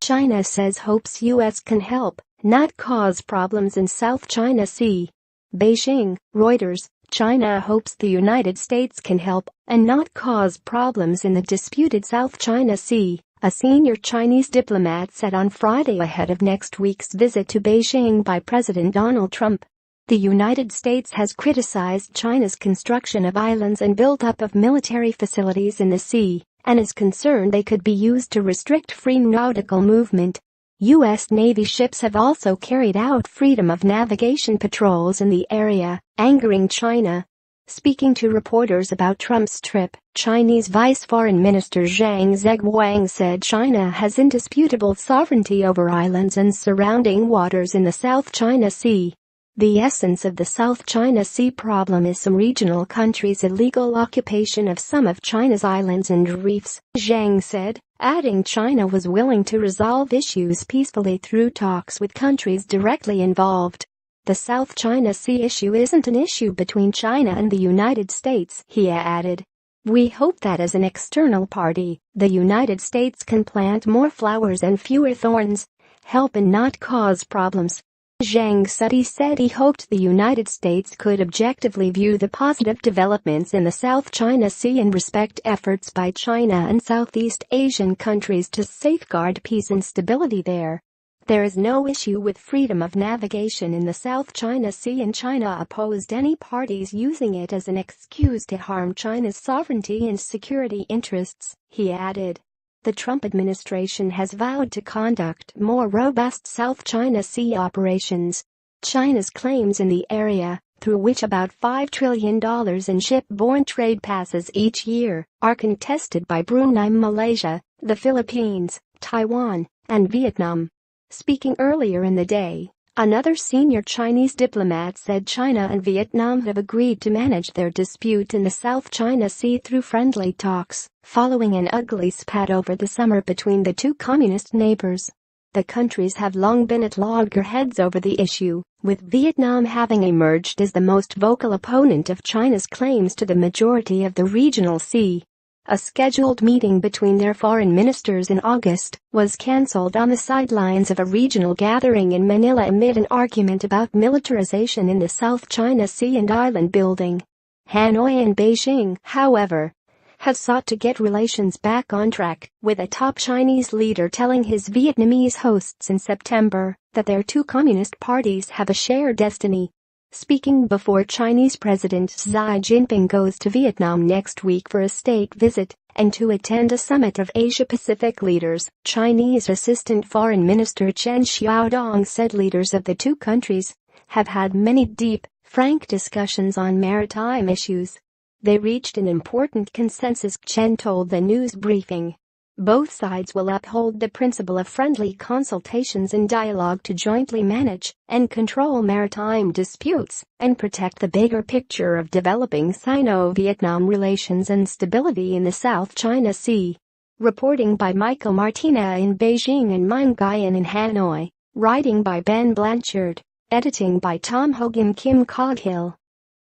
China says hopes U.S. can help, not cause problems in South China Sea. Beijing, Reuters. China hopes the United States can help and not cause problems in the disputed South China Sea, a senior Chinese diplomat said on Friday ahead of next week's visit to Beijing by President Donald Trump. The United States has criticized China's construction of islands and buildup of military facilities in the sea, and is concerned they could be used to restrict free nautical movement. U.S. Navy ships have also carried out freedom of navigation patrols in the area, angering China. Speaking to reporters about Trump's trip, Chinese Vice Foreign Minister Zhang Zeguang said China has indisputable sovereignty over islands and surrounding waters in the South China Sea. The essence of the South China Sea problem is some regional countries' illegal occupation of some of China's islands and reefs, Zhang said, adding China was willing to resolve issues peacefully through talks with countries directly involved. The South China Sea issue isn't an issue between China and the United States, he added. We hope that as an external party, the United States can plant more flowers and fewer thorns, help and not cause problems. Zhang said he hoped the United States could objectively view the positive developments in the South China Sea and respect efforts by China and Southeast Asian countries to safeguard peace and stability there. There is no issue with freedom of navigation in the South China Sea, and China opposed any parties using it as an excuse to harm China's sovereignty and security interests, he added. The Trump administration has vowed to conduct more robust South China Sea operations. China's claims in the area, through which about $5 trillion in ship-borne trade passes each year, are contested by Brunei, Malaysia, the Philippines, Taiwan, and Vietnam. Speaking earlier in the day, another senior Chinese diplomat said China and Vietnam have agreed to manage their dispute in the South China Sea through friendly talks, following an ugly spat over the summer between the two communist neighbors. The countries have long been at loggerheads over the issue, with Vietnam having emerged as the most vocal opponent of China's claims to the majority of the regional sea. A scheduled meeting between their foreign ministers in August was cancelled on the sidelines of a regional gathering in Manila amid an argument about militarization in the South China Sea and island building. Hanoi and Beijing, however, have sought to get relations back on track, with a top Chinese leader telling his Vietnamese hosts in September that their two communist parties have a shared destiny. Speaking before Chinese President Xi Jinping goes to Vietnam next week for a state visit and to attend a summit of Asia-Pacific leaders, Chinese Assistant Foreign Minister Chen Xiaodong said leaders of the two countries have had many deep, frank discussions on maritime issues. They reached an important consensus, Chen told the news briefing. Both sides will uphold the principle of friendly consultations and dialogue to jointly manage and control maritime disputes and protect the bigger picture of developing Sino-Vietnam relations and stability in the South China Sea. Reporting by Michael Martina in Beijing and Minh Nguyen in Hanoi. Writing by Ben Blanchard. Editing by Tom Hogan, Kim Coghill.